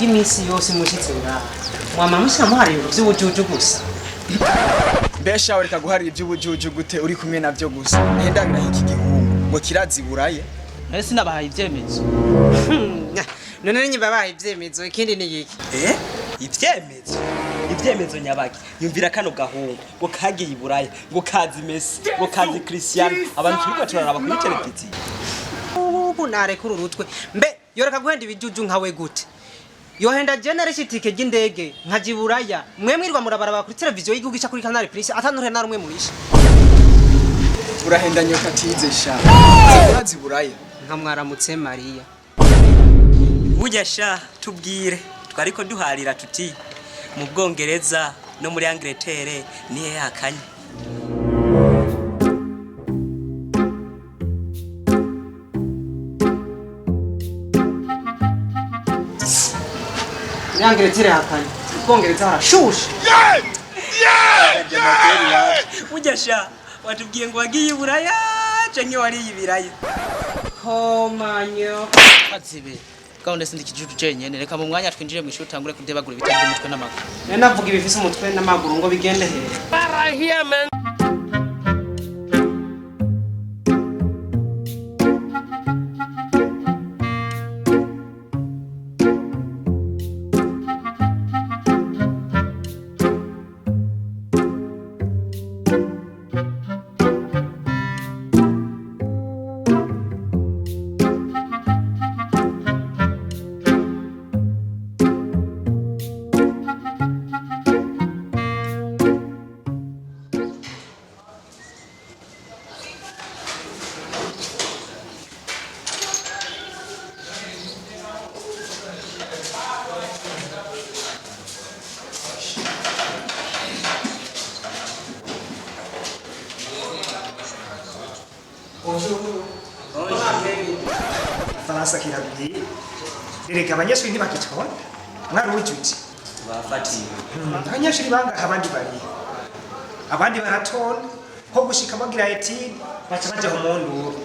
iminsi yose mushitse ngaha mwama mushamuhariye ivy'ubujuju gusa mbesha ureka guharira ivy'ubujuju gute uri kumwe navyo gusa hendabira iki gihungu ngo kiraziburaye ese nabahaye ivyemezo none nyimba bahaye ivyemezo ikindi ni iki ivyemezo nyabaki yumvira kano gahungu ngo kagiye iburaya ngo kazi Messi ngo kazi Cristiano abantu turiko turaraba kuri televiziyo ubu narekura urutwe mbe yoreka guhenda ibijuju nkawe gute yohenda generation tike y'indege nkajiburaya mwe mwirwa murabaraba kuri televiziyo y'igihugu cya kuri Canal Plus atanure na rumwe murisha urahenda nyoka tize sha ziburaya nkamwaramutse Maria burya sha tubwire twariko duharira tuti mu Bwongereza no muri Angleterre nihe yakanye Angleterre hakanye Bwongereza harashushe burya sha watubwiye ngo wagiye iburaya canke wari ibiraya komanyo azibe gahunda sindi kijuju cenyene reka mu mwanya twinjire mu ishuri tangure kudebagura ibitabo by'umutwe n'amaguru navuga ibifise umutwe n'amaguru ngo bigende he Faransa kirabwiye erega abanyeshuri ntibakicabona mwari w'ujuti bafatiye abanyeshuri bangaha abandi baratonda ko gushika bagira etide baca baja mu nduru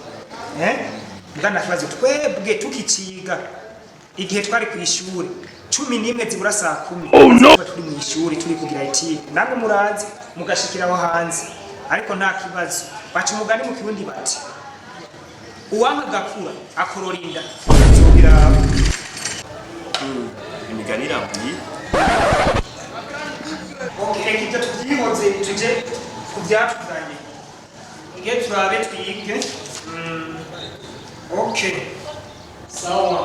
mbwana kibazo twebwe tukiciga igihe twari ku ishuri 11 zibura saa 10 turi mu ishuri turi kugira etide namwe murazi mugashikiraho hanze ariko nta kibazo baca umugani mu kirundi bati uwanga gakura akororinda zobiraba imigani irambuye reka ibyo tubyihoze tuje ku byatuzanye nge turabe twige okay sawa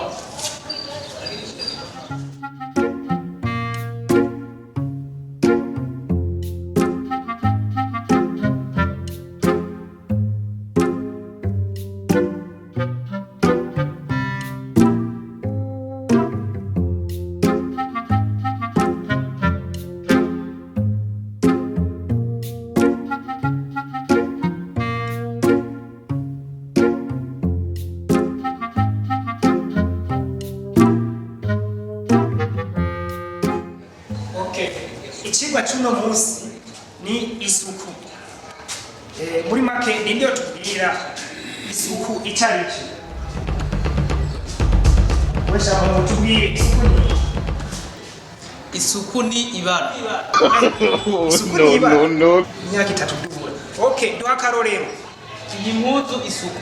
Ichigwa cuno musi ni isuku. Muri make ni ndio tubwira isuku icyariki. Wesha mu tubwire isuku ni ibara no myaka 3 dubura. Okay, duha karorero. iyi mpuzu isuku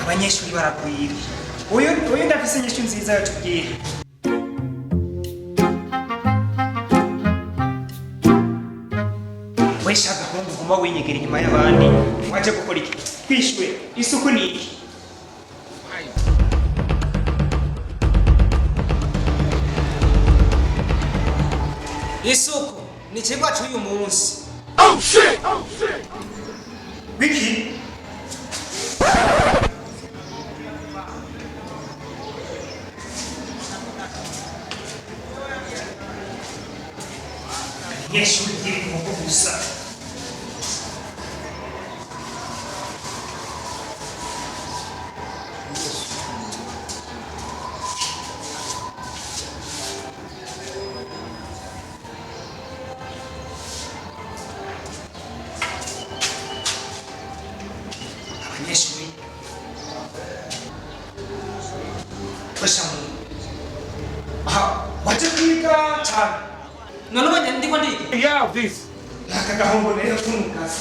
abanyeshuri baragwira uyu ndafise inyishu nziza yatubwira wesha gahungu guma winyegera inyuma y'abandi waje gukora iki kwishwe isuku ni iki isuku ni kigwa cy'uyu munsi oh shit Wiki Yeshuri diri mungu gusa fasha mu aha waje kwiga cyane none ubonye ndiko ndiga Yeah, this. aka gahungu rero kumukazi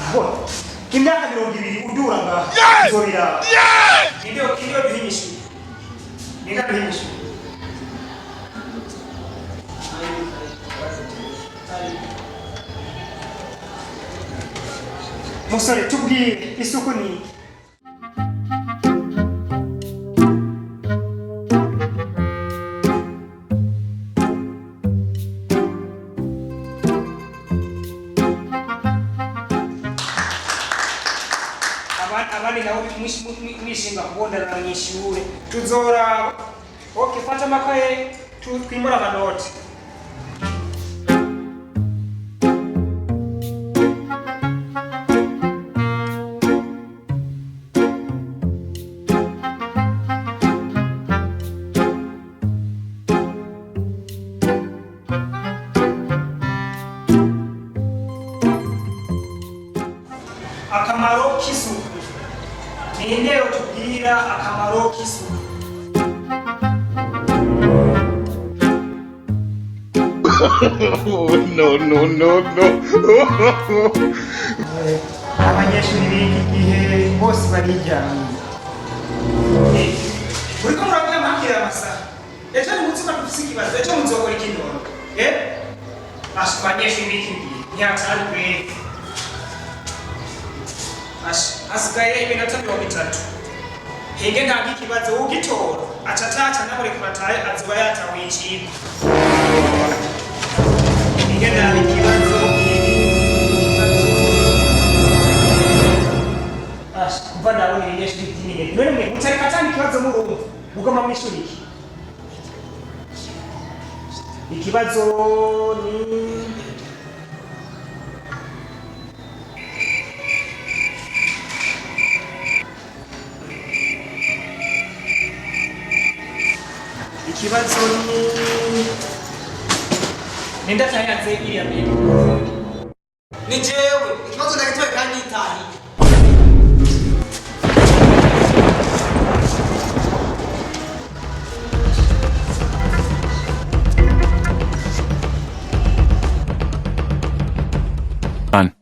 aho imyaka 20 udura ngaha uzobira ndio bihinyishu ninga bihinyishu musore tubwire isuku ni abandi nabo mwishinga kubonera mw'ishure tuzora okay fata amakaye twimura amanoti akamaro k'isuku ninde utubwira akamaro k'isuku No. abanyeshuri b'iki gihe bose barijyanye uriko murabwira mpambwira amasaha ejo ni munsi dufise ikibazo ejo muzokora ikinono abanyeshuri b'iki gihe ntiyatari kwezi hasigaye iminota 30 henge ntabwo ikibazo ugitora aca ataca namurekura atahe azoba yatahuye icigwa henge ntabwo ikibazo kuva ndabona ibinyeshuri by'ingenzi none mwe mutareka cyane ikibazo murumva mugomba mwishuri iki ikibazo ni ikibazo ni ndatayanze iriya mbere ni jewe ikibazo ndagitoye kandi itahi Done.